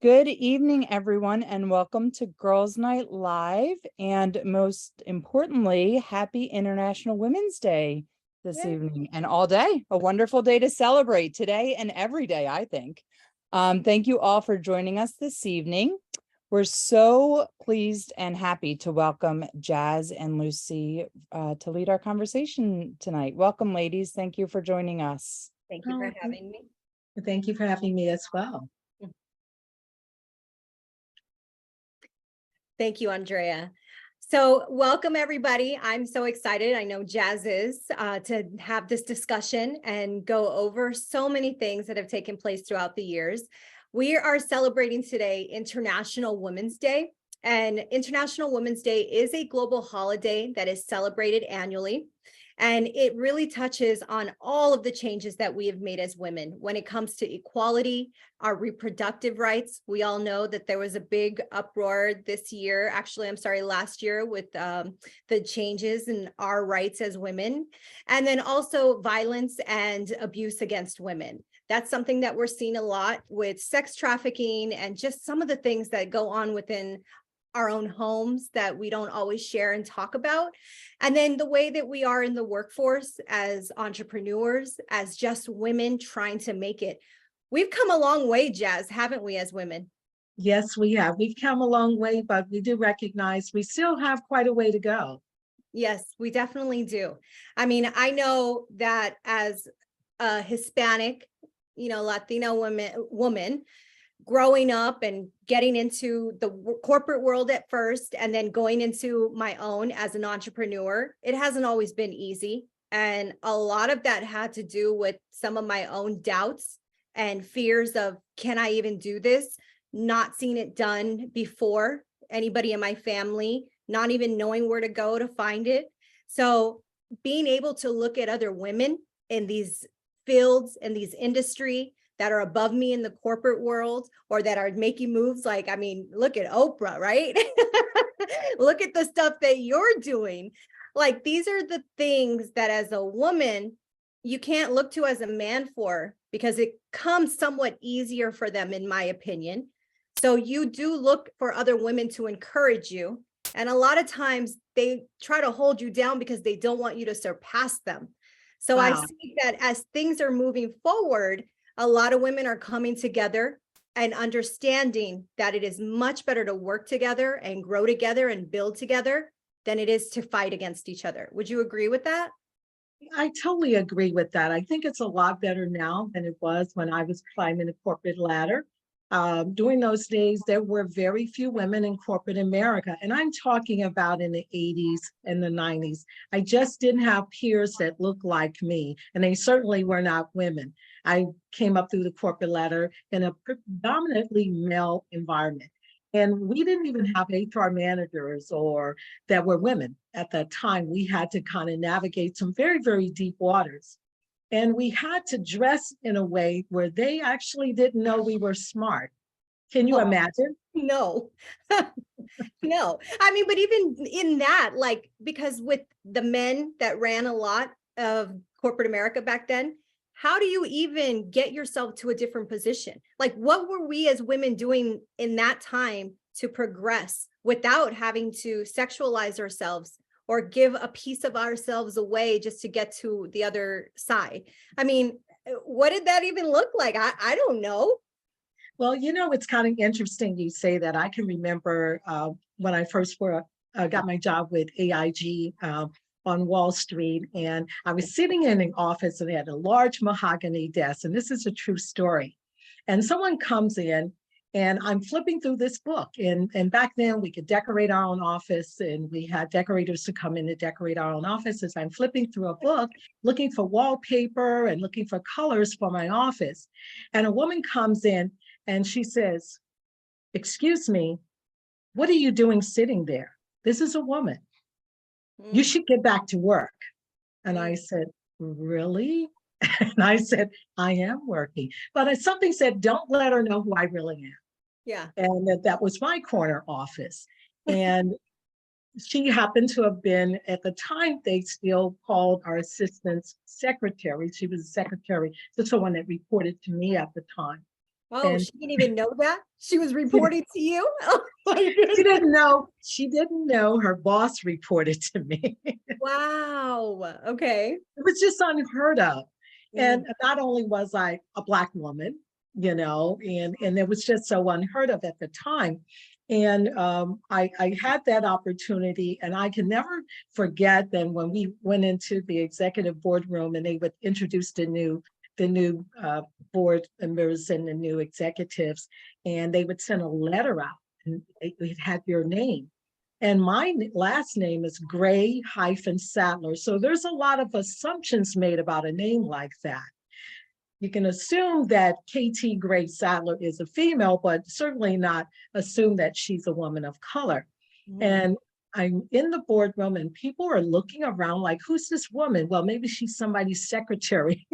Good evening, everyone, and welcome to Girls Night Live. And most importantly, happy International Women's Day this evening and all day. A wonderful day to celebrate today and every day, I think. Thank you all for joining us this evening. We're so pleased and happy to welcome Jazz and Lucee to lead our conversation tonight. Welcome, ladies. Thank you for joining us. Thank you for having me. Thank you for having me as well. Thank you, Andrea. So welcome, everybody. I'm so excited. I know Jazz is to have this discussion and go over so many things that have taken place throughout the years. We are celebrating today International Women's Day. And International Women's Day is a global holiday that is celebrated annually. And it really touches on all of the changes that we have made as women when it comes to equality, our reproductive rights. We all know that there was a big uproar this year, last year with the changes in our rights as women, and then also violence and abuse against women. That's something that we're seeing a lot with sex trafficking and just some of the things that go on within our own homes that we don't always share and talk about. And then the way that we are in the workforce as entrepreneurs, as just women trying to make it. We've come a long way, Jazz, haven't we, as women? Yes, we have. We've come a long way, but we do recognize we still have quite a way to go. Yes, we definitely do. I mean, I know that as a Hispanic, Latino woman, growing up and getting into the corporate world at first and then going into my own as an entrepreneur, it hasn't always been easy. And a lot of that had to do with some of my own doubts and fears of, can I even do this? Not seeing it done before, anybody in my family, not even knowing where to go to find it. So being able to look at other women in these fields and these industry that are above me in the corporate world or that are making moves like, look at Oprah, right? Look at the stuff that you're doing. Like, these are the things that as a woman, you can't look to as a man for, because it comes somewhat easier for them, in my opinion. So you do look for other women to encourage you. And a lot of times they try to hold you down because they don't want you to surpass them. So I see that as things are moving forward, a lot of women are coming together and understanding that it is much better to work together and grow together and build together than it is to fight against each other. Would you agree with that? I totally agree with that. I think it's a lot better now than it was when I was climbing the corporate ladder. During those days, there were very few women in corporate America. And I'm talking about in the 80s and the 90s. I just didn't have peers that looked like me, and they certainly were not women. I came up through the corporate ladder in a predominantly male environment. And we didn't even have HR managers or that were women at that time. We had to kind of navigate some very, very deep waters. And we had to dress in a way where they actually didn't know we were smart. Can you imagine? No, no. But even in that, like, because with the men that ran a lot of corporate America back then, how do you even get yourself to a different position? Like, what were we as women doing in that time to progress without having to sexualize ourselves or give a piece of ourselves away just to get to the other side? What did that even look like? I don't know. Well, it's kind of interesting you say that. I can remember when I first got my job with AIG on Wall Street, and I was sitting in an office and they had a large mahogany desk, and this is a true story. And someone comes in and I'm flipping through this book. And back then we could decorate our own office, and we had decorators to come in to decorate our own offices. I'm flipping through a book, looking for wallpaper and looking for colors for my office. And a woman comes in and she says, "Excuse me, what are you doing sitting there? This is a woman. You should get back to work." And I said, "Really?" And I said, "I am working." But something said, "Don't let her know who I really am." Yeah. And that was my corner office. And she happened to have been, at the time, they still called our assistant secretary. She was a secretary, just someone that reported to me at the time. Oh, And she didn't even know that? She was reporting to you? Oh my goodness. she didn't know her boss reported to me. Wow. Okay. It was just unheard of. Mm. And not only was I a Black woman, and it was just so unheard of at the time. And I had that opportunity, and I can never forget then when we went into the executive boardroom and they would introduce the new board members and the new executives, and they would send a letter out, and it had your name. And my last name is Gray-Sadler. So there's a lot of assumptions made about a name like that. You can assume that KT Gray-Sadler is a female, but certainly not assume that she's a woman of color. Mm. And I'm in the boardroom and people are looking around like, who's this woman? Well, maybe she's somebody's secretary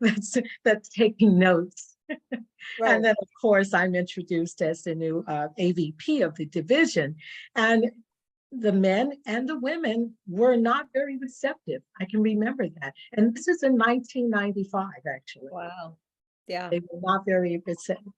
that's taking notes. Right. And then, of course, I'm introduced as the new AVP of the division. And the men and the women were not very receptive. I can remember that. And this is in 1995, actually. Wow. Yeah. They were not very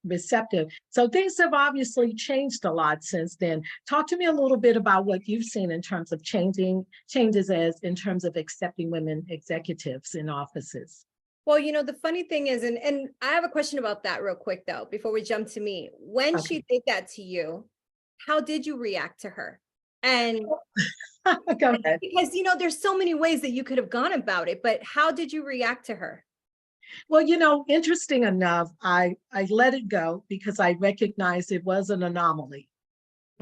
receptive. So things have obviously changed a lot since then. Talk to me a little bit about what you've seen in terms of changes as in terms of accepting women executives in offices. Well, the funny thing is, and I have a question about that real quick though, before we jump to me. When Okay. she did that to you, how did you react to her? And Go ahead. because there's so many ways that you could have gone about it, but how did you react to her? Well, interesting enough, I let it go because I recognized it was an anomaly.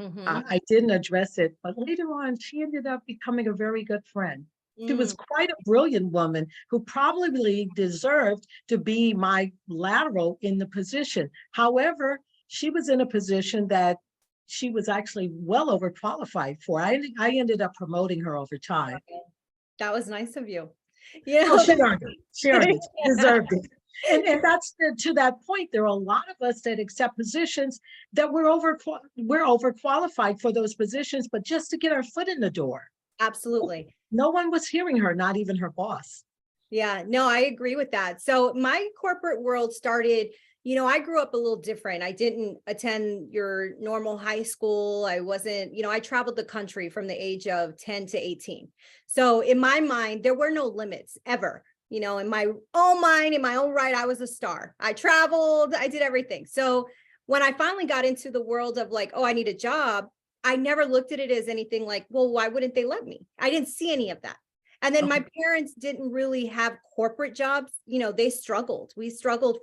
Mhm. I didn't address it, but later on, she ended up becoming a very good friend. She was quite a brilliant woman who probably deserved to be my lateral in the position. However, she was in a position that she was actually well overqualified for. I ended up promoting her over time. That was nice of you. Oh, she earned it. She earned it. She deserved it. And that's to that point. There are a lot of us that accept positions that we're overqualified for those positions, but just to get our foot in the door. Absolutely. No one was hearing her, not even her boss. Yeah, no, I agree with that. So my corporate world started, I grew up a little different. I didn't attend your normal high school. I wasn't, I traveled the country from the age of 10 to 18. So in my mind, there were no limits ever. In my own mind, in my own right, I was a star. I traveled, I did everything. So when I finally got into the world of like, oh, I need a job, I never looked at it as anything like, well, why wouldn't they let me? I didn't see any of that. And then my parents didn't really have corporate jobs. They struggled. They struggled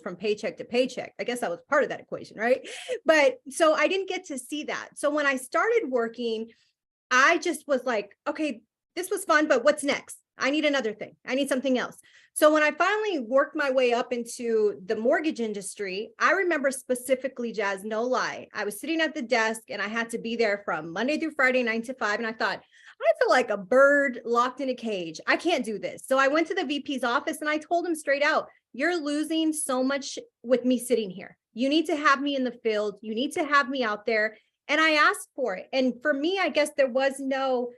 from paycheck to paycheck. I guess that was part of that equation, right? But so I didn't get to see that. So when I started working, I just was like, okay, this was fun, but what's next? I need another thing. I need something else. So when I finally worked my way up into the mortgage industry, I remember specifically, Jazz, no lie, I was sitting at the desk and I had to be there from Monday through Friday, 9 to 5. And I thought, I feel like a bird locked in a cage. I can't do this. So I went to the VP's office and I told him straight out, you're losing so much with me sitting here. You need to have me in the field. You need to have me out there. And I asked for it. And for me, I guess there was no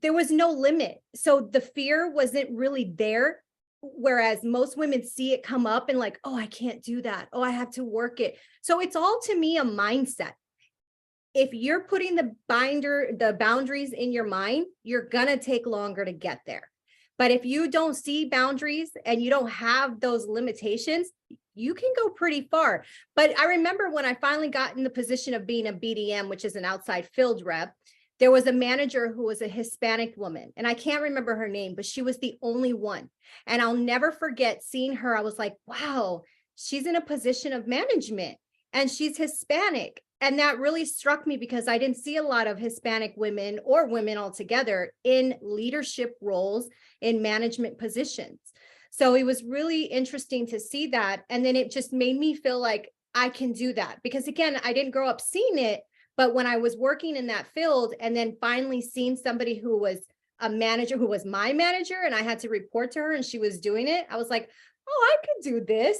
limit. So the fear wasn't really there. Whereas most women see it come up and like, oh, I can't do that. Oh, I have to work it. So it's all to me a mindset. If you're putting the boundaries in your mind, you're going to take longer to get there. But if you don't see boundaries and you don't have those limitations, you can go pretty far. But I remember when I finally got in the position of being a BDM, which is an outside field rep, there was a manager who was a Hispanic woman, and I can't remember her name, but she was the only one. And I'll never forget seeing her. I was like, wow, she's in a position of management and she's Hispanic. And that really struck me because I didn't see a lot of Hispanic women or women altogether in leadership roles in management positions. So it was really interesting to see that. And then it just made me feel like I can do that because again, I didn't grow up seeing it. But when I was working in that field and then finally seeing somebody who was a manager, who was my manager, and I had to report to her and she was doing it, I was like, oh, I could do this.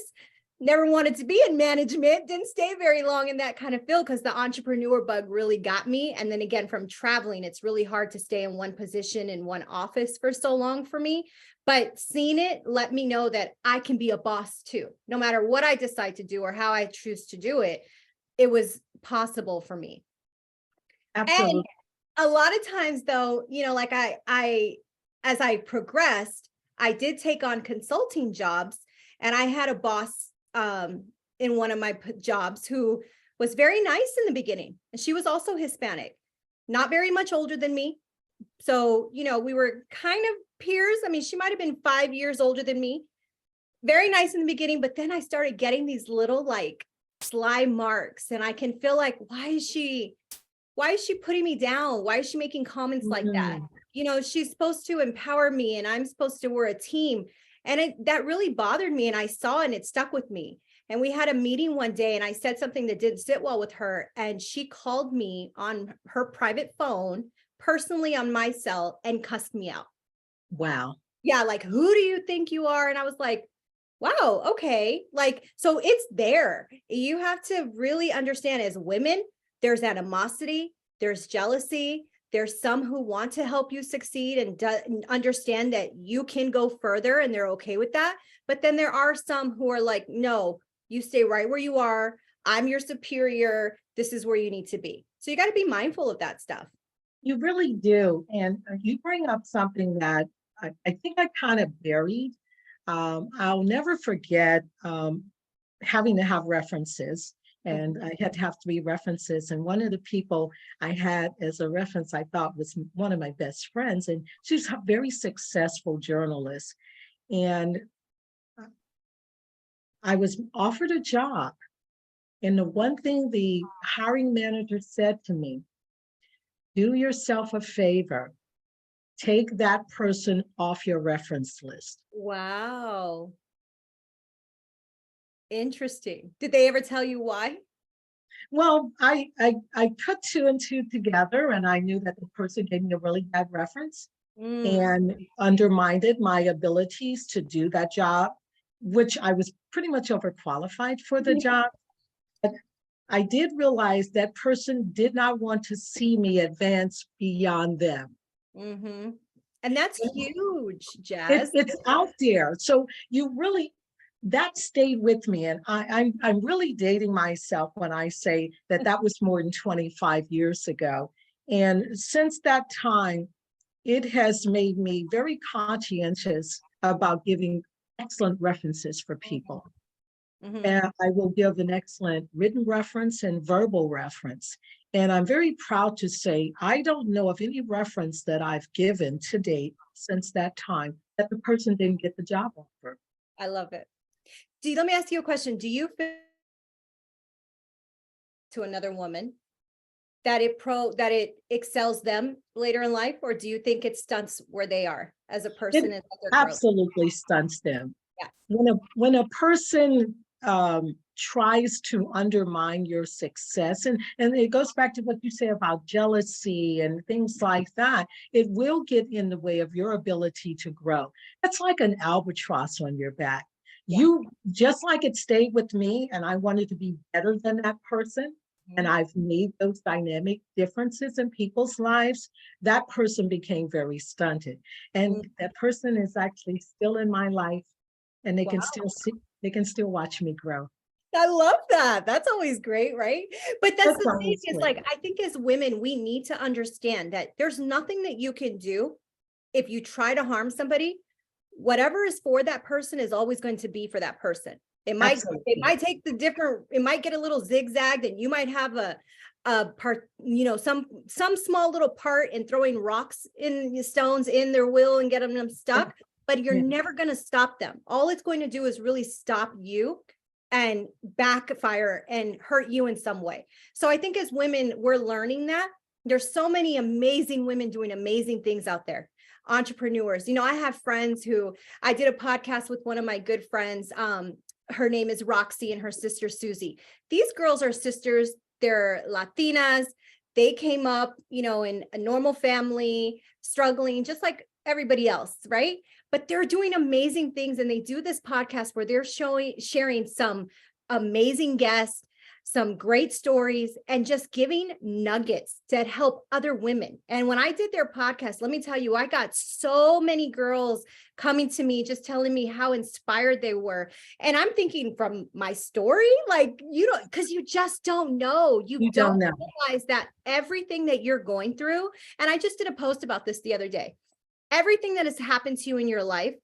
never wanted to be in management, didn't stay very long in that kind of field because the entrepreneur bug really got me. And then again, from traveling, it's really hard to stay in one position in one office for so long for me. But seeing it let me know that I can be a boss too. No matter what I decide to do or how I choose to do it, it was possible for me. Absolutely. And a lot of times though, like as I progressed, I did take on consulting jobs, and I had a boss in one of my jobs who was very nice in the beginning. And she was also Hispanic, not very much older than me. So, we were kind of peers. I mean, she might've been 5 years older than me. Very nice in the beginning, but then I started getting these little like sly marks, and I can feel like, why is she putting me down? Why is she making comments like that? She's supposed to empower me, and I'm supposed to, we're a team. And that really bothered me. And I saw it, and it stuck with me. And we had a meeting one day, and I said something that didn't sit well with her. And she called me on her private phone, personally on my cell, and cussed me out. Wow. Yeah. Like, who do you think you are? And I was like, wow, okay. Like, so it's there. You have to really understand, as women, there's animosity, there's jealousy. There's some who want to help you succeed and understand that you can go further, and they're okay with that. But then there are some who are like, no, you stay right where you are. I'm your superior. This is where you need to be. So you got to be mindful of that stuff. You really do. And you bring up something that I think I kind of buried. I'll never forget having to have references. And I had to have 3 references. And one of the people I had as a reference, I thought was one of my best friends. And she was a very successful journalist. And I was offered a job. And the one thing the hiring manager said to me, do yourself a favor, take that person off your reference list. Wow. Interesting. Did they ever tell you why? Well, I put 2 and 2 together, and I knew that the person gave me a really bad reference and undermined my abilities to do that job, which I was pretty much overqualified for the job. But I did realize that person did not want to see me advance beyond them. And that's huge, Jazz. It's out there. So you really, that stayed with me. And I'm really dating myself when I say that that was more than 25 years ago. And since that time, it has made me very conscientious about giving excellent references for people. And I will give an excellent written reference and verbal reference. And I'm very proud to say, I don't know of any reference that I've given to date since that time that the person didn't get the job offer. I love it. Let me ask you a question. Do you feel to another woman that it excels them later in life, or do you think it stunts where they are as a person? It absolutely stunts them. Yeah. When a person tries to undermine your success, and it goes back to what you say about jealousy and things like that, it will get in the way of your ability to grow. That's like an albatross on your back. You, just like it stayed with me, and I wanted to be better than that person, and I've made those dynamic differences in people's lives, that person became very stunted. And that person is actually still in my life, and they can still see, they can still watch me grow. I love that. That's always great, right? But that's the thing is, like, I think as women, we need to understand that there's nothing that you can do if you try to harm somebody. Whatever is for that person is always going to be for that person. It might take it might get a little zigzagged, and you might have a part, some small little part in throwing rocks in stones in their will and getting them stuck, but you're never going to stop them. All it's going to do is really stop you and backfire and hurt you in some way. So I think as women, we're learning that there's so many amazing women doing amazing things out there. Entrepreneurs. I have friends who, I did a podcast with one of my good friends. Her name is Roxy and her sister Susie. These girls are sisters. They're Latinas. They came up, in a normal family, struggling just like everybody else, right? but they're doing amazing things. And they do this podcast where they're sharing some amazing guests, some great stories, and just giving nuggets that help other women. And when I did their podcast, let me tell you, I got so many girls coming to me, just telling me how inspired they were. And I'm thinking from my story, like, you don't, because you just don't know. You don't know. realize that everything that you're going through. And I just did a post about this the other day. Everything that has happened to you in your life,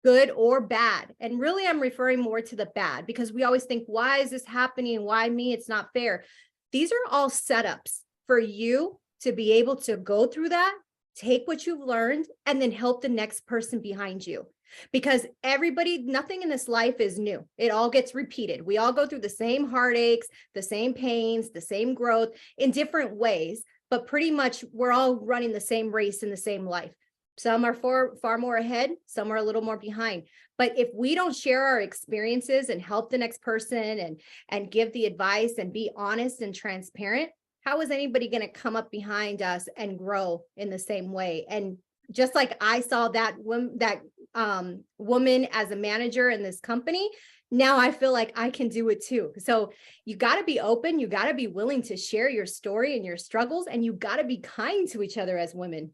good or bad. And really, I'm referring more to the bad, because we always think, why is this happening? Why me? It's not fair. These are all setups for you to be able to go through that, take what you've learned, and then help the next person behind you. Because nothing in this life is new. It all gets repeated. We all go through the same heartaches, the same pains, the same growth in different ways, but pretty much we're all running the same race in the same life. Some are far more ahead, some are a little more behind. But if we don't share our experiences and help the next person and give the advice and be honest and transparent, how is anybody going to come up behind us and grow in the same way? And just like I saw that woman as a manager in this company, now I feel like I can do it too. So you got to be open. You got to be willing to share your story and your struggles, and you got to be kind to each other as women.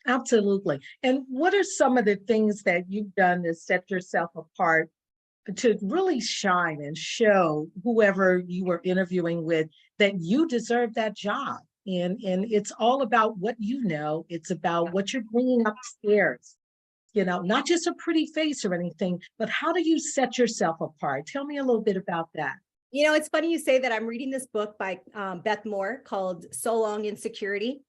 Absolutely. And what are some of the things that you've done to set yourself apart to really shine and show whoever you were interviewing with that you deserve that job? And it's all about what you know. It's about what you're bringing upstairs. You know, not just a pretty face or anything, but how do you set yourself apart? Tell me a little bit about that. You know, it's funny you say that. I'm reading this book by Beth Moore called So Long Insecurity.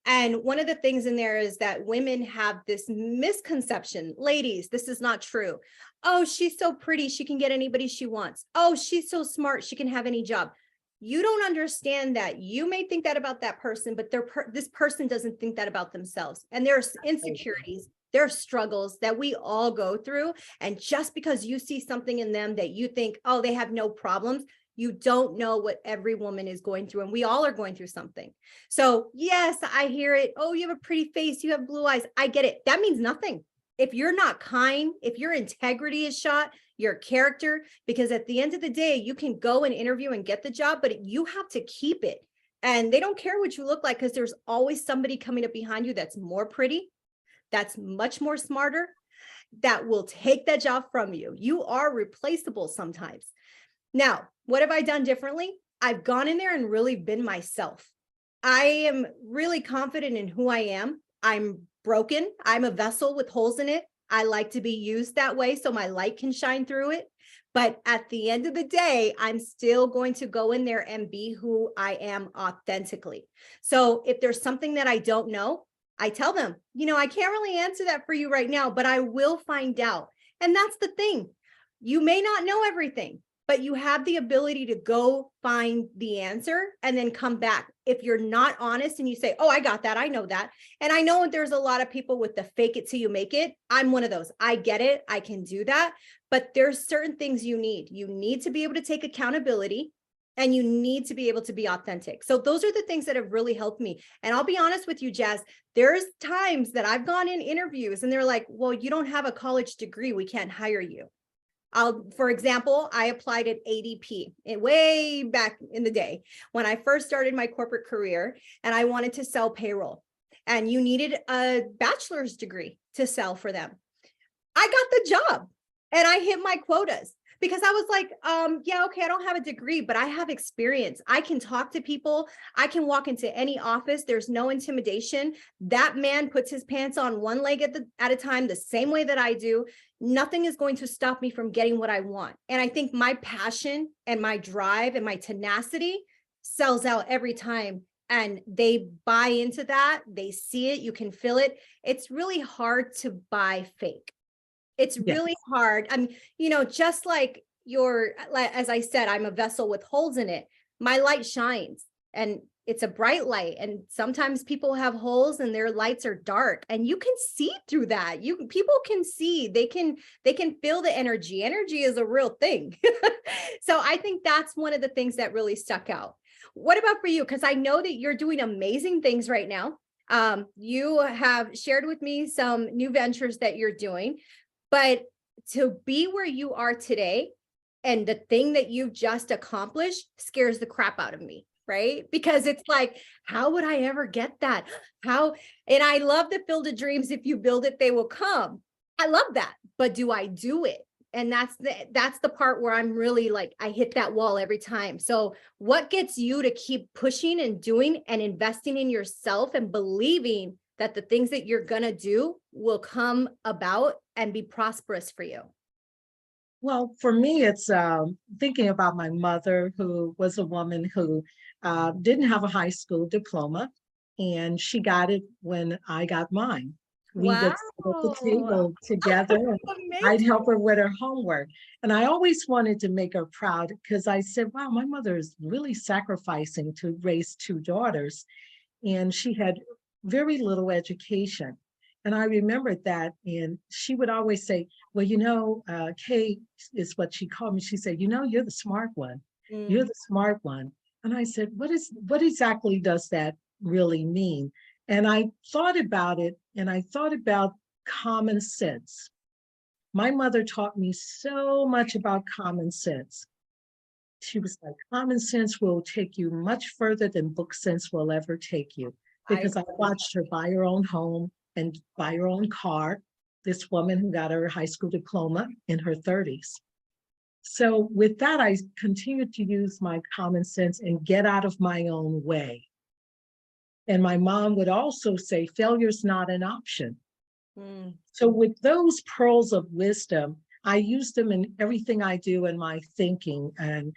And one of the things in there is that women have this misconception. Ladies, this is not true. Oh, she's so pretty, she can get anybody she wants. Oh, she's so smart, she can have any job. You don't understand that. You may think that about that person, but this person doesn't think that about themselves. And there's insecurities, there are struggles that we all go through. And just because you see something in them that you think, oh, they have no problems, you don't know what every woman is going through, and we all are going through something. So yes, I hear it. Oh, you have a pretty face, you have blue eyes. I get it. That means nothing. If you're not kind, if your integrity is shot, your character, because at the end of the day, you can go and interview and get the job, but you have to keep it. And they don't care what you look like, because there's always somebody coming up behind you that's more pretty, that's much more smarter, that will take that job from you. You are replaceable sometimes. Now, what have I done differently? I've gone in there and really been myself. I am really confident in who I am. I'm broken. I'm a vessel with holes in it. I like to be used that way so my light can shine through it. But at the end of the day, I'm still going to go in there and be who I am authentically. So if there's something that I don't know, I tell them, you know, I can't really answer that for you right now, but I will find out. And that's the thing. You may not know everything, but you have the ability to go find the answer and then come back. If you're not honest and you say, oh, I got that, I know that. And I know there's a lot of people with the fake it till you make it. I'm one of those. I get it. I can do that. But there's certain things you need. You need to be able to take accountability, and you need to be able to be authentic. So those are the things that have really helped me. And I'll be honest with you, Jazz, there's times that I've gone in interviews and they're like, well, you don't have a college degree, we can't hire you. For example, I applied at ADP way back in the day when I first started my corporate career, and I wanted to sell payroll, and you needed a bachelor's degree to sell for them. I got the job and I hit my quotas because I was like, yeah, okay, I don't have a degree, but I have experience. I can talk to people. I can walk into any office. There's no intimidation. That man puts his pants on one leg at a time, the same way that I do. Nothing is going to stop me from getting what I want. And I think my passion and my drive and my tenacity sells out every time. And they buy into that. They see it. You can feel it. It's really hard to buy fake. It's really hard. I mean, you know, just like as I said, I'm a vessel with holes in it. My light shines and it's a bright light. And sometimes people have holes and their lights are dark, and you can see through that. People can see, they can feel the energy. Energy is a real thing. So I think that's one of the things that really stuck out. What about for you? Because I know that you're doing amazing things right now. You have shared with me some new ventures that you're doing, but to be where you are today and the thing that you've just accomplished scares the crap out of me, right? Because it's like, how would I ever get that? And I love the Field of Dreams. If you build it, they will come. I love that, but do I do it? And that's the part where I'm really like, I hit that wall every time. So what gets you to keep pushing and doing and investing in yourself and believing that the things that you're going to do will come about and be prosperous for you? Well, for me, it's thinking about my mother, who was a woman who didn't have a high school diploma, and she got it when I got mine. We would sit at the Wow. table together, and I'd Amazing. help her with her homework. And I always wanted to make her proud because I said, wow, my mother is really sacrificing to raise two daughters. And she had very little education. And I remembered that. And she would always say, well, Kay is what she called me. She said, you're the smart one. You're Mm, the smart one. And I said, what exactly does that really mean? And I thought about it, and I thought about common sense. My mother taught me so much about common sense. She was like, common sense will take you much further than book sense will ever take you. I Because I watched her buy her own home and buy her own car. This woman who got her high school diploma in her 30s. So with that, I continued to use my common sense and get out of my own way. And my mom would also say, failure's not an option. mm, So with those pearls of wisdom, I use them in everything I do in my thinking. And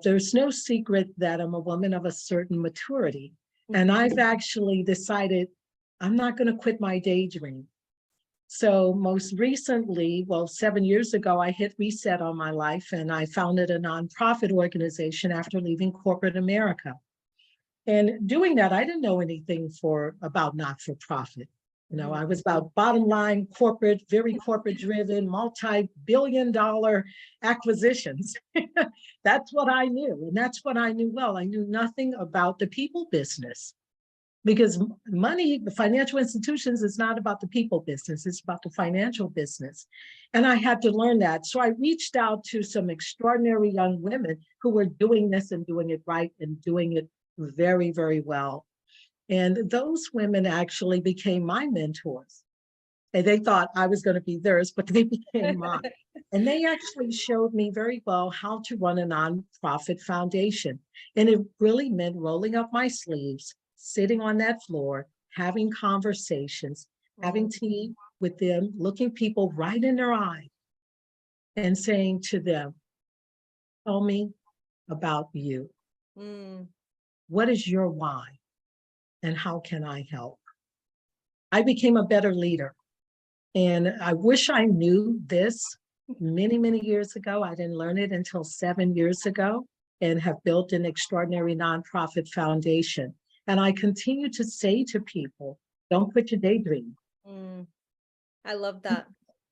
there's no secret that I'm a woman of a certain maturity. And I've actually decided I'm not going to quit my daydream. So most recently, 7 years ago, I hit reset on my life, and I founded a nonprofit organization after leaving corporate America. And doing that, I didn't know anything about not-for-profit. I was about bottom line corporate, very corporate driven, multi-billion-dollar acquisitions. That's what I knew. And that's what I knew well. I knew nothing about the people business, because money, the financial institutions, is not about the people business. It's about the financial business. And I had to learn that. So I reached out to some extraordinary young women who were doing this and doing it right and doing it very, very well. And those women actually became my mentors. And they thought I was going to be theirs, but they became mine. And they actually showed me very well how to run a nonprofit foundation. And it really meant rolling up my sleeves, sitting on that floor, having conversations, having tea with them, looking people right in their eye and saying to them, tell me about you. mm. What is your why? And how can I help? I became a better leader. And I wish I knew this many, many years ago. I didn't learn it until 7 years ago, and have built an extraordinary nonprofit foundation. And I continue to say to people, don't quit your daydream. I love that.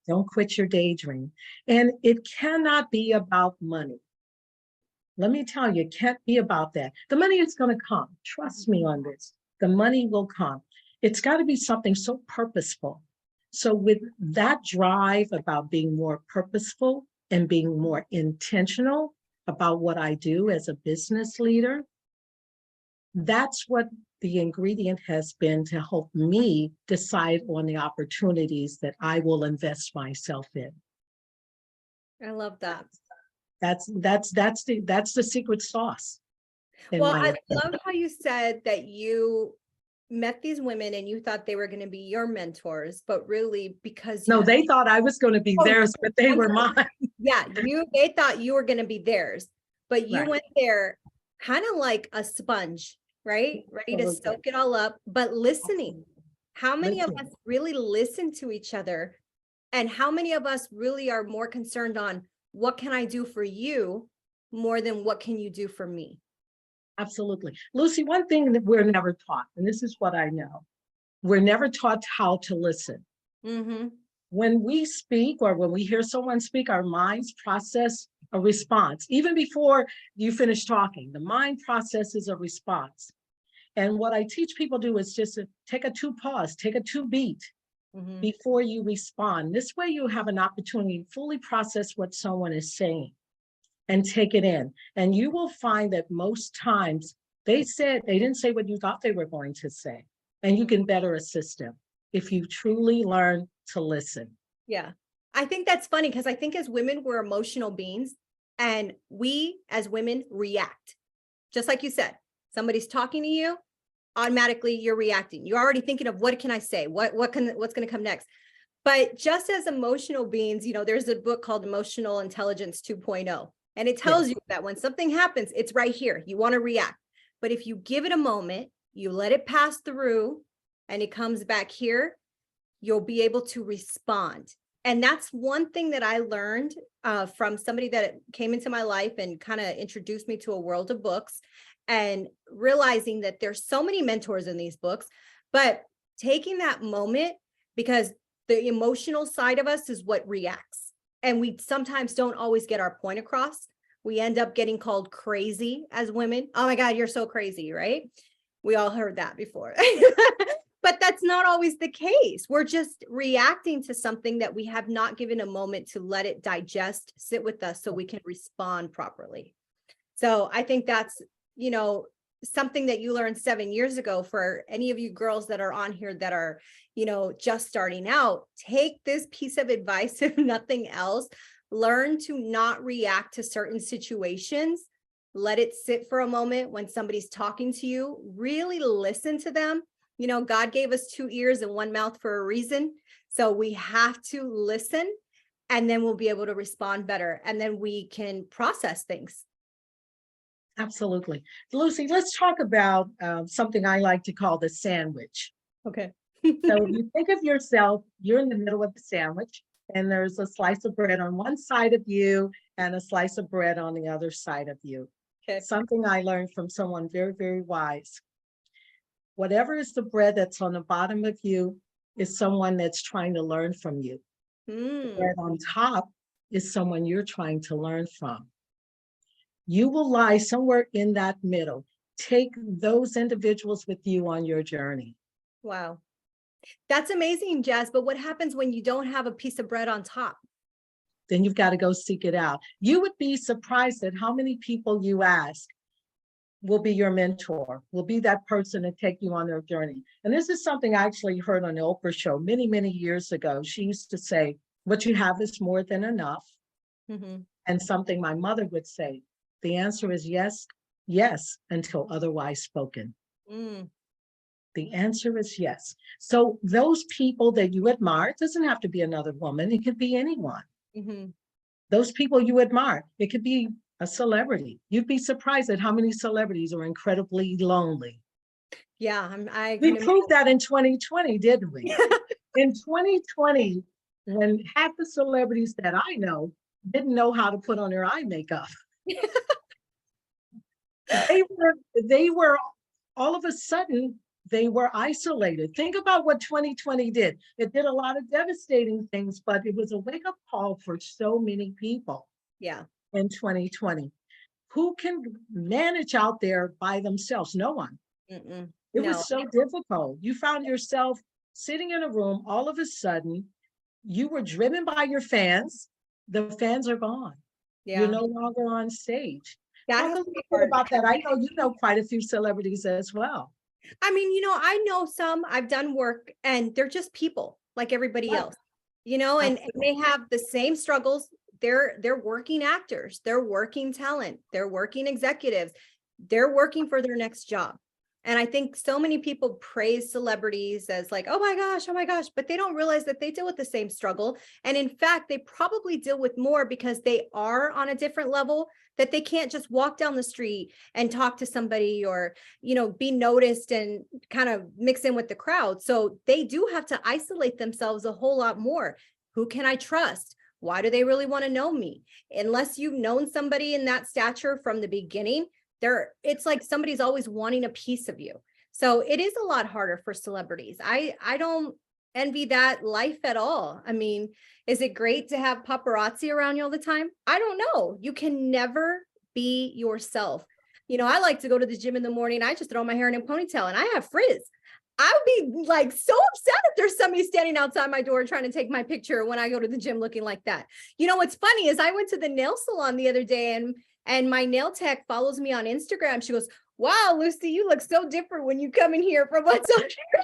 Don't quit your daydream. And it cannot be about money. Let me tell you, it can't be about that. The money is going to come. Trust me on this. The money will come. It's got to be something so purposeful. So with that drive about being more purposeful and being more intentional about what I do as a business leader, that's what the ingredient has been to help me decide on the opportunities that I will invest myself in. I love that. That's the secret sauce. Well, I love how you said that you met these women and you thought they were going to be your mentors, but really because no, they thought I was going to be theirs, but they were mine. Yeah, they thought you were going to be theirs, but you Right. went there kind of like a sponge, right? Ready to soak it all up, but listening. How many of us really listen to each other? And how many of us really are more concerned on what can I do for you more than what can you do for me? Absolutely. Lucee, one thing that we're never taught, and this is what I know, we're never taught how to listen. When we speak or when we hear someone speak, our minds process a response. Even before you finish talking, the mind processes a response. And what I teach people do is just to take a 2 pause, take a 2 beat Mhm. before you respond. This way you have an opportunity to fully process what someone is saying and take it in. And you will find that most times they didn't say what you thought they were going to say. And you can better assist them if you truly learn to listen. Yeah. I think that's funny because I think as women, we're emotional beings and we as women react. Just like you said, somebody's talking to you, automatically you're reacting. You're already thinking of what can I say? What's going to come next? But just as emotional beings, there's a book called Emotional Intelligence 2.0, and it tells you that when something happens, it's right here. You want to react. But if you give it a moment, you let it pass through and it comes back here, you'll be able to respond. And that's one thing that I learned from somebody that came into my life and kind of introduced me to a world of books, and realizing that there's so many mentors in these books, but taking that moment, because the emotional side of us is what reacts. And we sometimes don't always get our point across. We end up getting called crazy as women. Oh my God, you're so crazy, right? We all heard that before. But that's not always the case. We're just reacting to something that we have not given a moment to let it digest, sit with us so we can respond properly. So I think that's, something that you learned 7 years ago. For any of you girls that are on here that are, just starting out, take this piece of advice, if nothing else. Learn to not react to certain situations. Let it sit for a moment when somebody's talking to you. Really listen to them. God gave us 2 ears and 1 mouth for a reason. So we have to listen, and then we'll be able to respond better. And then we can process things. Absolutely. Lucee, let's talk about something I like to call the sandwich. Okay. So if you think of yourself, you're in the middle of the sandwich, and there's a slice of bread on one side of you and a slice of bread on the other side of you. Okay. Something I learned from someone very, very wise. Whatever is the bread that's on the bottom of you is someone that's trying to learn from you. The bread on top is someone you're trying to learn from. You will lie somewhere in that middle. Take those individuals with you on your journey. Wow. That's amazing, Jazz. But what happens when you don't have a piece of bread on top? Then you've got to go seek it out. You would be surprised at how many people you ask will be your mentor, will be that person to take you on their journey. And this is something I actually heard on the Oprah show many, many years ago. She used to say, what you have is more than enough. Mm-hmm. And something my mother would say, the answer is yes, yes, until otherwise spoken. The answer is yes. So those people that you admire, it doesn't have to be another woman, it could be anyone. Mm-hmm. Those people you admire, it could be a celebrity. You'd be surprised at how many celebrities are incredibly lonely. Yeah, We proved that in 2020, didn't we? In 2020, when half the celebrities that I know didn't know how to put on their eye makeup. They were all of a sudden, they were isolated. Think about what 2020 did. It did a lot of devastating things, but it was a wake-up call for so many people. Yeah. In 2020. Who can manage out there by themselves? No one. Mm-mm. It No. was so difficult. You found yourself sitting in a room, all of a sudden, you were driven by your fans. The fans are gone. Yeah. You're no longer on stage. That Talk has a to be little bit hard. about that. I know you know quite a few celebrities as well. I mean, I know some. I've done work, and they're just people like everybody Right. else, and they have the same struggles. They're working actors, they're working talent, they're working executives, they're working for their next job. And I think so many people praise celebrities as like, oh my gosh, but they don't realize that they deal with the same struggle. And in fact, they probably deal with more because they are on a different level, that they can't just walk down the street and talk to somebody or, be noticed and kind of mix in with the crowd. So they do have to isolate themselves a whole lot more. Who can I trust? Why do they really want to know me? Unless you've known somebody in that stature from the beginning, it's like somebody's always wanting a piece of you. So it is a lot harder for celebrities. I don't envy that life at all. I mean, is it great to have paparazzi around you all the time? I don't know. You can never be yourself. I like to go to the gym in the morning. I just throw my hair in a ponytail and I have frizz. I would be like so upset if there's somebody standing outside my door trying to take my picture when I go to the gym looking like that. What's funny is I went to the nail salon the other day and my nail tech follows me on Instagram. She goes, "Wow, Lucy, you look so different when you come in here from what's on your."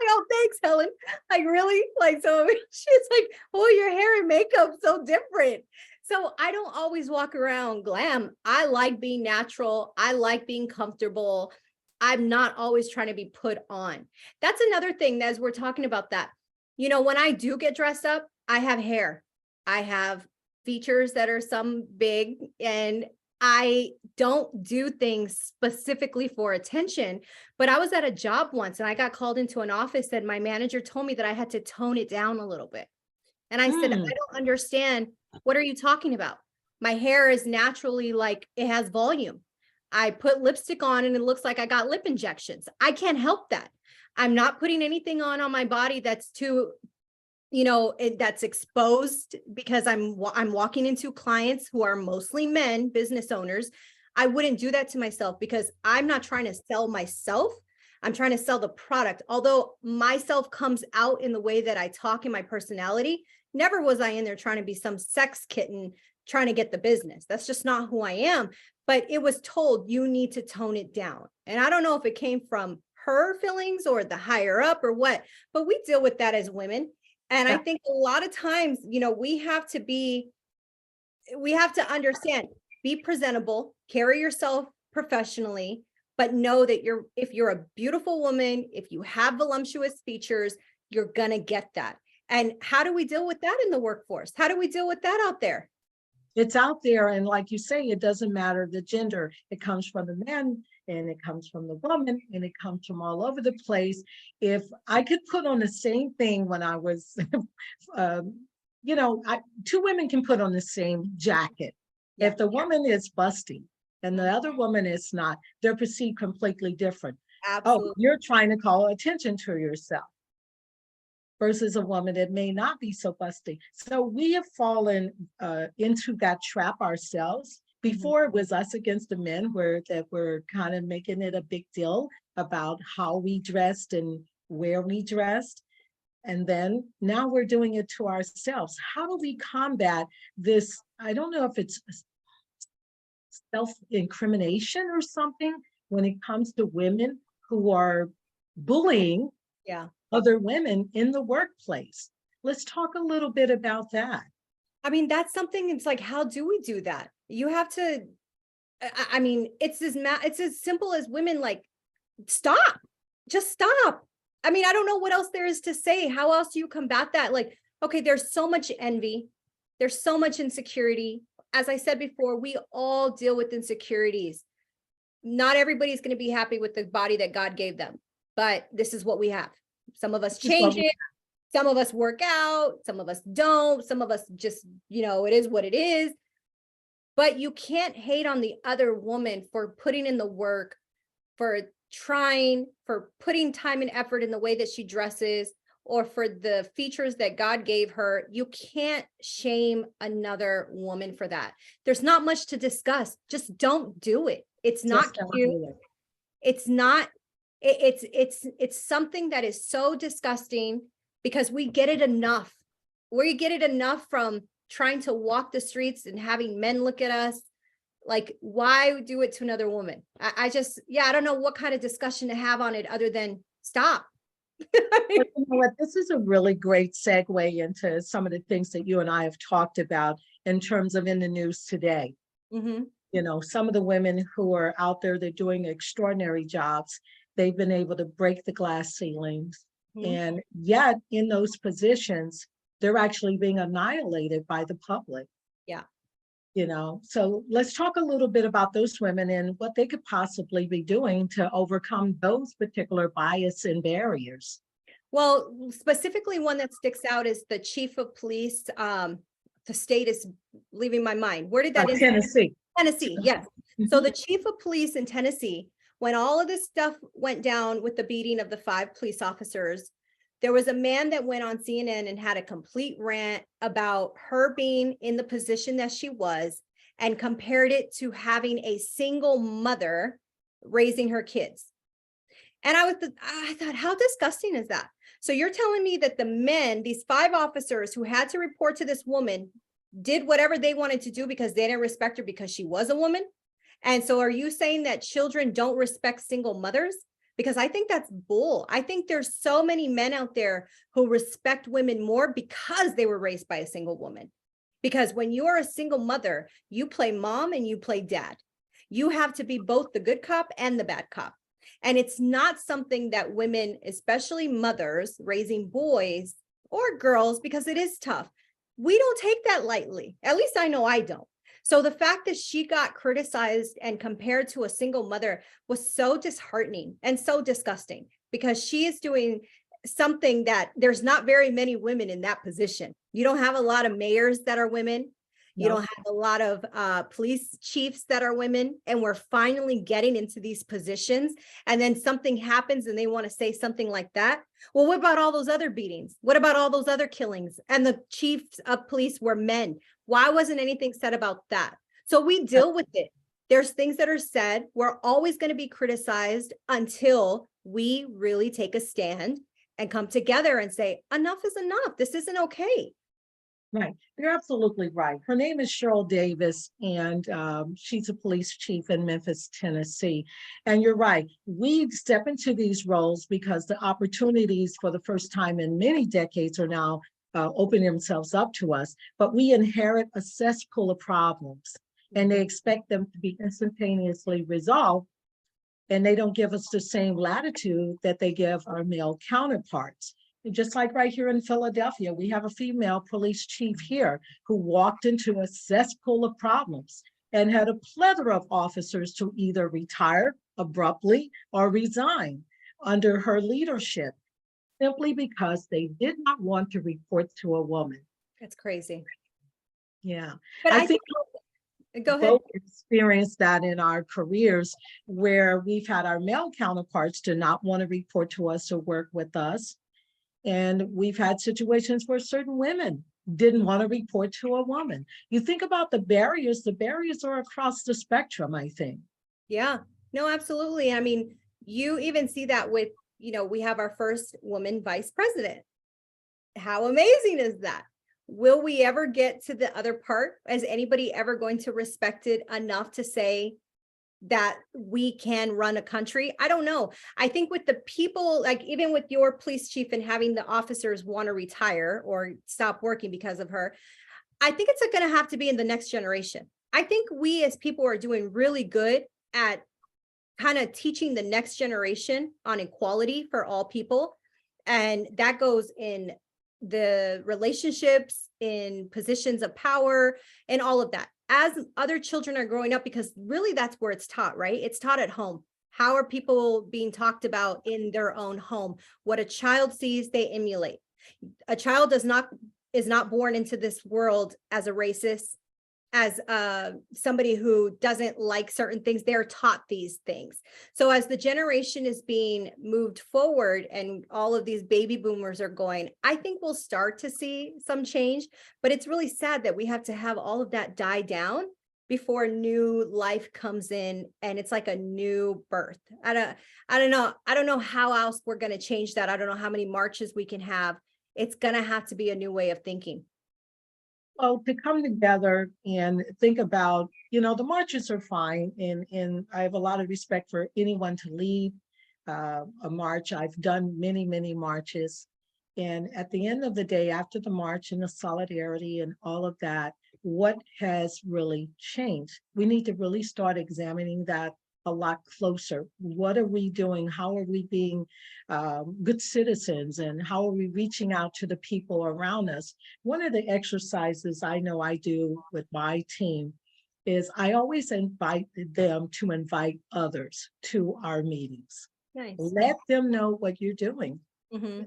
Oh, thanks, Helen. Like, really? Like, so she's like, "Oh, your hair and makeup so different." So I don't always walk around glam. I like being natural. I like being comfortable. I'm not always trying to be put on. That's another thing as we're talking about that. When I do get dressed up, I have hair. I have features that are some big, and I don't do things specifically for attention. But I was at a job once and I got called into an office and my manager told me that I had to tone it down a little bit. And I said, "I don't understand. What are you talking about? My hair is naturally like it has volume. I put lipstick on and it looks like I got lip injections. I can't help that. I'm not putting anything on my body that's too, that's exposed because I'm walking into clients who are mostly men, business owners. I wouldn't do that to myself because I'm not trying to sell myself. I'm trying to sell the product. Although myself comes out in the way that I talk in my personality, never was I in there trying to be some sex kitten trying to get the business. That's just not who I am. But it was told you need to tone it down. And I don't know if it came from her feelings or the higher up or what, but we deal with that as women. And I think a lot of times, we have to understand, be presentable, carry yourself professionally, but know that if you're a beautiful woman, if you have voluptuous features, you're going to get that. And how do we deal with that in the workforce? How do we deal with that out there? It's out there. And like you say, it doesn't matter the gender. It comes from the men and it comes from the woman and it comes from all over the place. If I could put on the same thing when I was, two women can put on the same jacket. Yeah. If the woman is busty and the other woman is not, they're perceived completely different. Absolutely. Oh, you're trying to call attention to yourself. Versus a woman that may not be so busty. So we have fallen into that trap ourselves. Before it was us against the men that were kind of making it a big deal about how we dressed and where we dressed. And then now we're doing it to ourselves. How do we combat this? I don't know if it's self-incrimination or something when it comes to women who are bullying other women in the workplace. Let's talk a little bit about that. I mean, that's something, it's like, how do we do that? You have to, I mean, it's as simple as women, like, stop, just stop. I mean, I don't know what else there is to say. How else do you combat that? Like, okay, there's so much envy. There's so much insecurity. As I said before, we all deal with insecurities. Not everybody's going to be happy with the body that God gave them, but this is what we have. Some of us change it. Some of us work out. Some of us don't. Some of us just, it is what it is. But you can't hate on the other woman for putting in the work, for trying, for putting time and effort in the way that she dresses, or for the features that God gave her. You can't shame another woman for that. There's not much to discuss. Just don't do it. It's not cute. It's not. It's something that is so disgusting because we get it enough. We get it enough from trying to walk the streets and having men look at us. Like, why do it to another woman? I don't know what kind of discussion to have on it other than stop. But you know what? This is a really great segue into some of the things that you and I have talked about in terms of in the news today. Mm-hmm. Some of the women who are out there, they're doing extraordinary jobs. They've been able to break the glass ceilings. Mm-hmm. And yet in those positions, they're actually being annihilated by the public. Yeah. So let's talk a little bit about those women and what they could possibly be doing to overcome those particular bias and barriers. Well, specifically one that sticks out is the chief of police. The state is leaving my mind. Where did that end? Tennessee. Tennessee, yes. Mm-hmm. So the chief of police in Tennessee, when all of this stuff went down with the beating of the 5 police officers, there was a man that went on CNN and had a complete rant about her being in the position that she was and compared it to having a single mother raising her kids. And I thought, how disgusting is that? So you're telling me that the men, these 5 officers who had to report to this woman, did whatever they wanted to do because they didn't respect her because she was a woman? And so are you saying that children don't respect single mothers? Because I think that's bull. I think there's so many men out there who respect women more because they were raised by a single woman. Because when you are a single mother, you play mom and you play dad. You have to be both the good cop and the bad cop. And it's not something that women, especially mothers raising boys or girls, because it is tough, we don't take that lightly. At least I know I don't. So the fact that she got criticized and compared to a single mother was so disheartening and so disgusting, because she is doing something that there's not very many women in that position. You don't have a lot of mayors that are women. You No. don't have a lot of police chiefs that are women, and we're finally getting into these positions. And then something happens and they want to say something like that. Well, what about all those other beatings? What about all those other killings? And the chiefs of police were men. Why wasn't anything said about that? So we deal with it. There's things that are said. We're always going to be criticized until we really take a stand and come together and say, enough is enough. This isn't okay. Right. You're absolutely right. Her name is Cheryl Davis, and she's a police chief in Memphis, Tennessee. And you're right. We step into these roles because the opportunities for the first time in many decades are now opening themselves up to us. But we inherit a cesspool of problems, and they expect them to be instantaneously resolved. And they don't give us the same latitude that they give our male counterparts. Just like right here in Philadelphia, we have a female police chief here who walked into a cesspool of problems and had a plethora of officers to either retire abruptly or resign under her leadership, simply because they did not want to report to a woman. That's crazy. Yeah. But I think go ahead. both experienced that in our careers, where we've had our male counterparts to not want to report to us or work with us. And we've had situations where certain women didn't want to report to a woman. You think about the barriers are across the spectrum, I think. Yeah, no, absolutely. I mean, you even see that with, we have our first woman vice president. How amazing is that? Will we ever get to the other part? Is anybody ever going to respect it enough to say that we can run a country? I don't know. I think with the people, like even with your police chief and having the officers want to retire or stop working because of her, I think it's going to have to be in the next generation. I think we as people are doing really good at kind of teaching the next generation on equality for all people. And that goes in the relationships, in positions of power, and all of that. As other children are growing up, because really that's where it's taught, right? It's taught at home. How are people being talked about in their own home? What a child sees, they emulate. A child is not born into this world as a racist, as somebody who doesn't like certain things. They're taught these things. So as the generation is being moved forward and all of these baby boomers are going, I think we'll start to see some change. But it's really sad that we have to have all of that die down before new life comes in, and it's like a new birth. I don't know how else we're going to change that. I don't know how many marches we can have. It's going to have to be a new way of thinking. Well, to come together and think about, the marches are fine. And I have a lot of respect for anyone to lead a march. I've done many, many marches. And at the end of the day, after the march and the solidarity and all of that, what has really changed? We need to really start examining that a lot closer. What are we doing? How are we being good citizens? And how are we reaching out to the people around us? One of the exercises I know I do with my team is I always invite them to invite others to our meetings. Nice. Let them know what you're doing. Mm-hmm.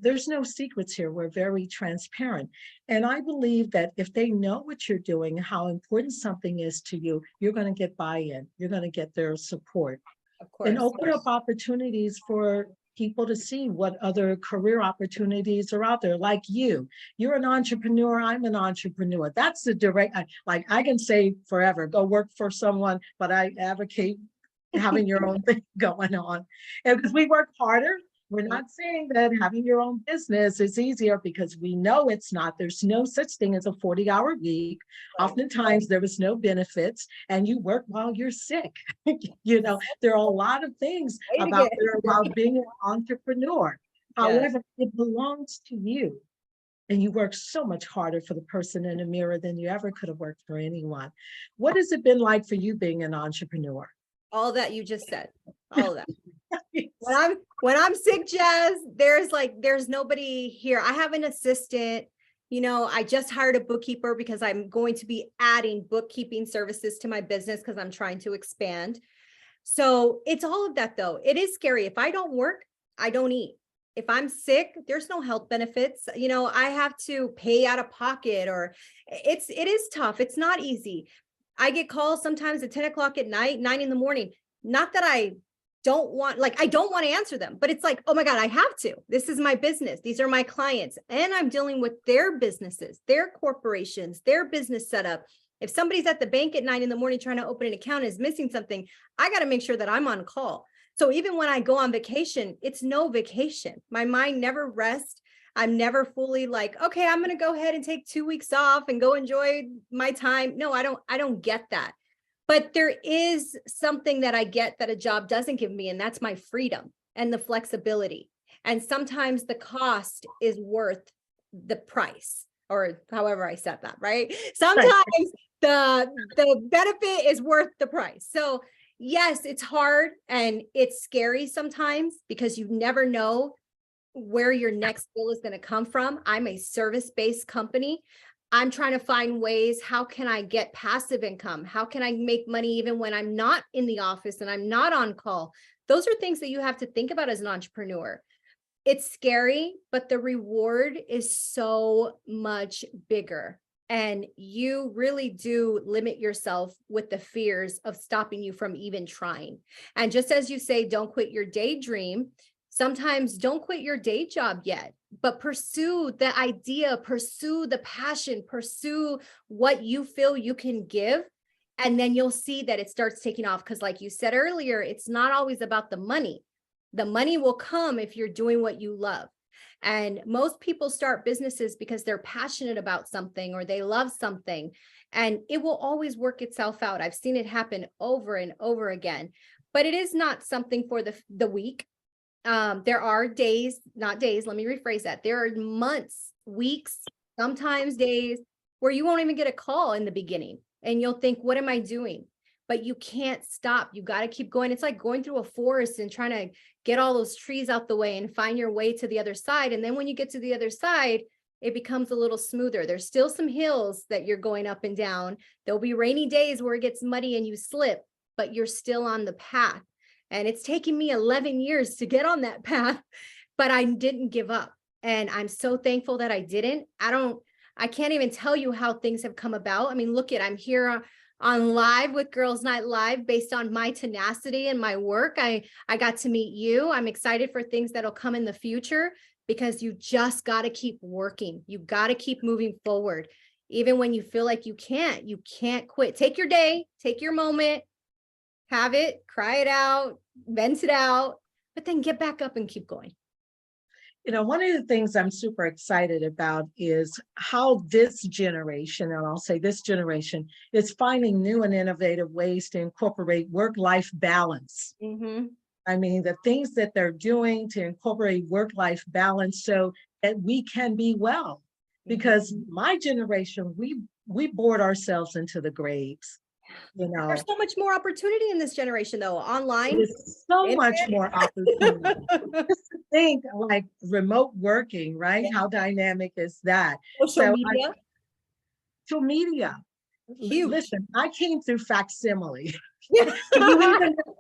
There's no secrets here. We're very transparent. And I believe that if they know what you're doing, how important something is to you, you're going to get buy-in. You're going to get their support. Of course. And open up opportunities for people to see what other career opportunities are out there. Like you're an entrepreneur, I'm an entrepreneur. That's the direct, like I can say forever, go work for someone, but I advocate having your own thing going on. And because we work harder, we're not saying that having your own business is easier, because we know it's not. There's no such thing as a 40-hour week. Oftentimes there was no benefits, and you work while you're sick. There are a lot of things about being an entrepreneur. However, it belongs to you. And you work so much harder for the person in the mirror than you ever could have worked for anyone. What has it been like for you being an entrepreneur? All that you just said, all of that. When I'm sick, Jazz, there's nobody here. I have an assistant. I just hired a bookkeeper because I'm going to be adding bookkeeping services to my business because I'm trying to expand. So it's all of that, though. It is scary. If I don't work, I don't eat. If I'm sick, there's no health benefits. I have to pay out of pocket, or it is tough. It's not easy. I get calls sometimes at 10 o'clock at night, 9 in the morning. Not that I don't want to answer them, but it's like, oh my God, I have to. This is my business. These are my clients. And I'm dealing with their businesses, their corporations, their business setup. If somebody's at the bank at 9 in the morning trying to open an account and is missing something, I got to make sure that I'm on call. So even when I go on vacation, it's no vacation. My mind never rests. I'm never fully like, okay, I'm going to go ahead and take 2 weeks off and go enjoy my time. No, I don't get that. But there is something that I get that a job doesn't give me, and that's my freedom and the flexibility. And sometimes the cost is worth the price, or however I said that, right? Sometimes the benefit is worth the price. So yes, it's hard and it's scary sometimes because you never know where your next bill is going to come from. I'm a service-based company. I'm trying to find ways, how can I get passive income? How can I make money even when I'm not in the office and I'm not on call? Those are things that you have to think about as an entrepreneur. It's scary, but the reward is so much bigger. And you really do limit yourself with the fears of stopping you from even trying. And just as you say, don't quit your daydream. Sometimes don't quit your day job yet, but pursue the idea, pursue the passion, pursue what you feel you can give. And then you'll see that it starts taking off. Because like you said earlier, it's not always about the money. The money will come if you're doing what you love. And most people start businesses because they're passionate about something or they love something, and it will always work itself out. I've seen it happen over and over again, but it is not something for the weak. There are days, not days, let me rephrase that. There are months, weeks, sometimes days where you won't even get a call in the beginning and you'll think, what am I doing? But you can't stop. You got to keep going. It's like going through a forest and trying to get all those trees out the way and find your way to the other side. And then when you get to the other side, it becomes a little smoother. There's still some hills that you're going up and down. There'll be rainy days where it gets muddy and you slip, but you're still on the path. And it's taken me 11 years to get on that path, but I didn't give up. And I'm so thankful that I didn't. I can't even tell you how things have come about. I mean, I'm here on live with Girls Night Live based on my tenacity and my work. I got to meet you. I'm excited for things that'll come in the future, because you just got to keep working. You got to keep moving forward. Even when you feel like you can't quit. Take your day, take your moment, have it, cry it out, vent it out, but then get back up and keep going. One of the things I'm super excited about is how this generation, and I'll say this generation, is finding new and innovative ways to incorporate work-life balance. Mm-hmm. I mean, the things that they're doing to incorporate work-life balance so that we can be well. Because my generation, we bored ourselves into the graves. There's so much more opportunity in this generation, though. Online, there's so much more opportunity. Just to think, like remote working, right? Yeah. How dynamic is that? Social media. Social media. Huge. Listen, I came through facsimile. Do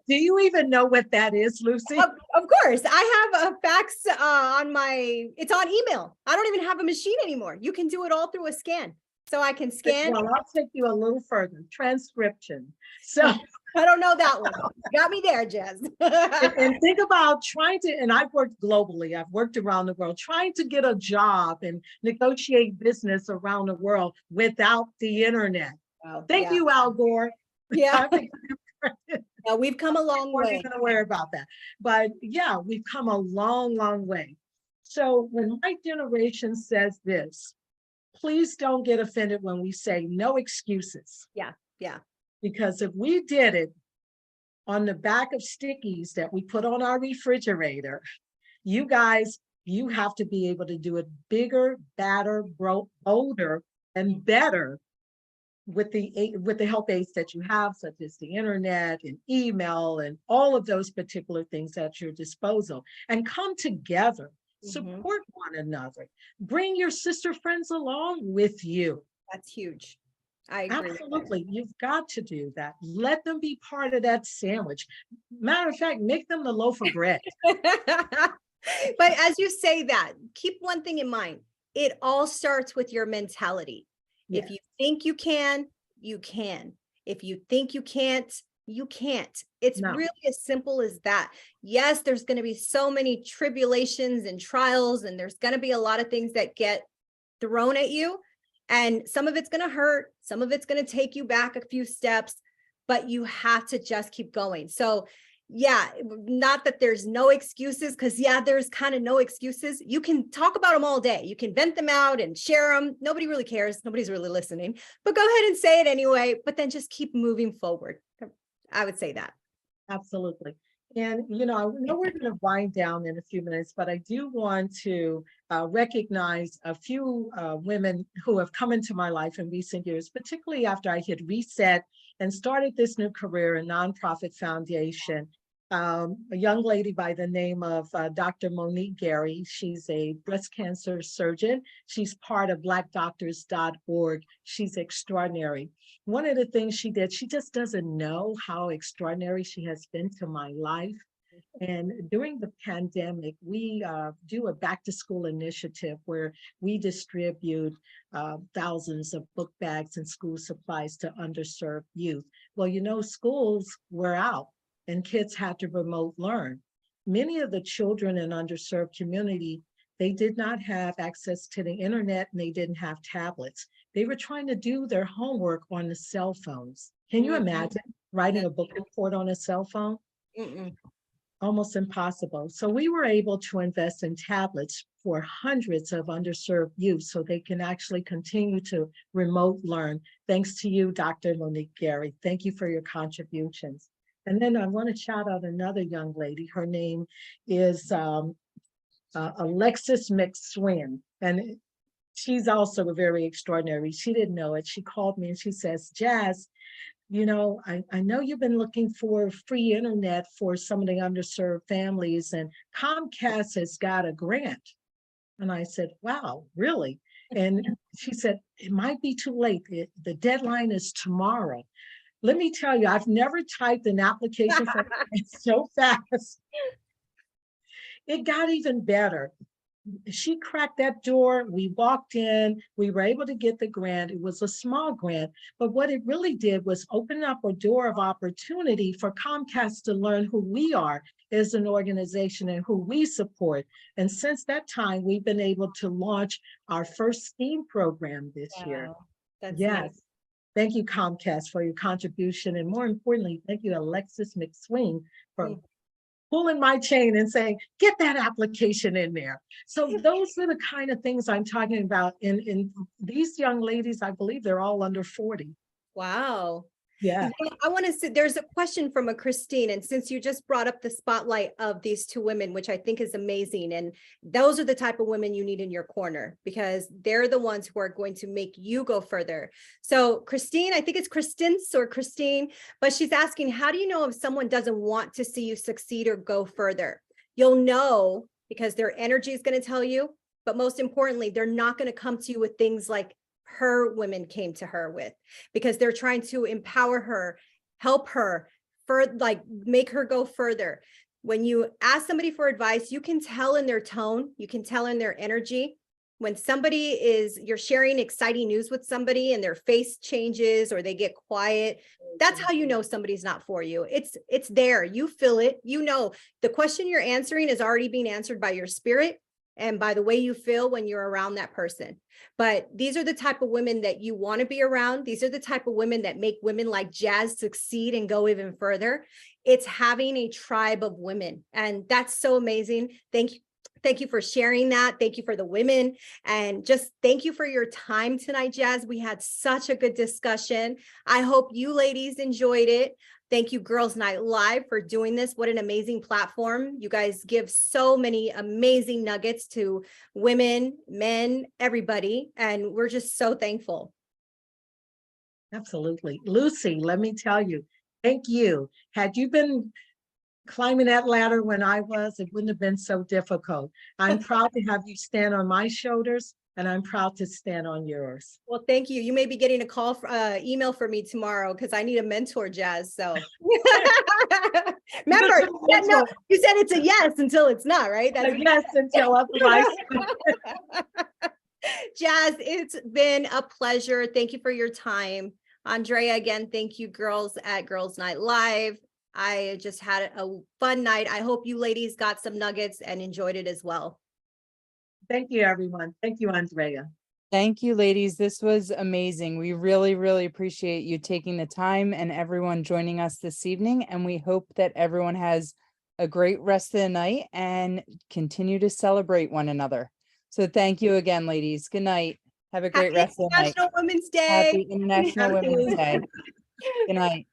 you even know what that is, Lucee? Of course. I have a fax it's on email. I don't even have a machine anymore. You can do it all through a scan. So I can scan. Well, I'll take you a little further. Transcription. So I don't know that one. You got me there, Jess. and think about trying to, and I've worked globally, I've worked around the world, trying to get a job and negotiate business around the world without the internet. Wow, Thank yeah. you, Al Gore. Yeah. I think Yeah, we've come a long we're way. not gonna worry about that. But yeah, we've come a long, long way. So when my generation says this, please don't get offended when we say no excuses. Yeah, yeah. Because if we did it on the back of stickies that we put on our refrigerator, you guys, you have to be able to do it bigger, badder, bolder, and better with the help aids that you have, such as the internet and email and all of those particular things at your disposal, and come together, support one another, bring your sister friends along with you. That's huge. I agree. Absolutely. You've got to do that. Let them be part of that sandwich. Matter of fact, make them the loaf of bread. But as you say that, keep one thing in mind. It all starts with your mentality. Yes. If you think you can, you can. If you think you can't, you can't. It's No. really as simple as that. Yes, there's going to be so many tribulations and trials, and there's going to be a lot of things that get thrown at you. And some of it's going to hurt. Some of it's going to take you back a few steps, but you have to just keep going. So yeah, not that there's no excuses, because yeah, there's kind of no excuses. You can talk about them all day. You can vent them out and share them. Nobody really cares. Nobody's really listening, but go ahead and say it anyway, but then just keep moving forward. I would say that. Absolutely. And, you know, I know we're going to wind down in a few minutes, but I do want to recognize a few women who have come into my life in recent years, particularly after I had reset and started this new career in nonprofit foundation. A young lady by the name of Dr. Monique Gary. She's a breast cancer surgeon. She's part of blackdoctors.org. She's extraordinary. One of the things she did, she just doesn't know how extraordinary she has been to my life. And during the pandemic, we do a back to school initiative where we distribute thousands of book bags and school supplies to underserved youth. Well, you know, schools were out and kids had to remote learn. Many of the children in underserved community, they did not have access to the internet and they didn't have tablets. They were trying to do their homework on the cell phones. Can you imagine writing a book report on a cell phone? Almost impossible. So we were able to invest in tablets for hundreds of underserved youth so they can actually continue to remote learn. Thanks to you, Dr. Monique Gary. Thank you for your contributions. And then I want to shout out another young lady. Her name is Alexis McSwin. And she's also very extraordinary. She didn't know it. She called me and she says, Jazz, you know, I know you've been looking for free internet for some of the underserved families, and Comcast has got a grant. And I said, wow, really? And she said, it might be too late. The deadline is tomorrow. Let me tell you, I've never typed an application for it so fast. It got even better. She cracked that door. We walked in. We were able to get the grant. It was a small grant, but what it really did was open up a door of opportunity for Comcast to learn who we are as an organization and who we support. And since that time, we've been able to launch our first STEAM program this year. That's yes. nice. Thank you, Comcast, for your contribution. And more importantly, thank you, Alexis McSween, for pulling my chain and saying, get that application in there. So those are the kind of things I'm talking about. In these young ladies, I believe they're all under 40. Wow. Yeah. I want to say there's a question from a Christine, and since you just brought up the spotlight of these two women, which I think is amazing, and those are the type of women you need in your corner because they're the ones who are going to make you go further. So Christine, I think it's Christine or Christine, but she's asking, how do you know if someone doesn't want to see you succeed or go further? You'll know because their energy is going to tell you, but most importantly, they're not going to come to you with things like her women came to her with, because they're trying to empower her, help her, like make her go further. When you ask somebody for advice, you can tell in their tone, you can tell in their energy When you're sharing exciting news with somebody and their face changes or they get quiet, that's how you know somebody's not for you. It's there. You feel it. You know, the question you're answering is already being answered by your spirit and by the way you feel when you're around that person. But these are the type of women that you want to be around. These are the type of women that make women like Jazz succeed and go even further. It's having a tribe of women. And that's so amazing. Thank you. Thank you for sharing that. Thank you for the women. And just thank you for your time tonight, Jazz. We had such a good discussion. I hope you ladies enjoyed it. Thank you, Girls Night Live, for doing this. What an amazing platform. You guys give so many amazing nuggets to women, men, everybody. And we're just so thankful. Absolutely. Lucee, let me tell you, thank you. Had you been climbing that ladder when I was, it wouldn't have been so difficult. I'm proud to have you stand on my shoulders, and I'm proud to stand on yours. Well, thank you. You may be getting a call, email for me tomorrow because I need a mentor, Jazz. So remember, no, you said it's a yes until it's not, right? That's yes until otherwise. Jazz, it's been a pleasure. Thank you for your time. Andrea, again, thank you, girls at Girls Night Live. I just had a fun night. I hope you ladies got some nuggets and enjoyed it as well. Thank you, everyone. Thank you, Andrea. Thank you, ladies. This was amazing. We really, really appreciate you taking the time and everyone joining us this evening. And we hope that everyone has a great rest of the night and continue to celebrate one another. So thank you again, ladies. Good night. Have a great rest of the night. International Women's Day. Happy International Women's Day. Good night.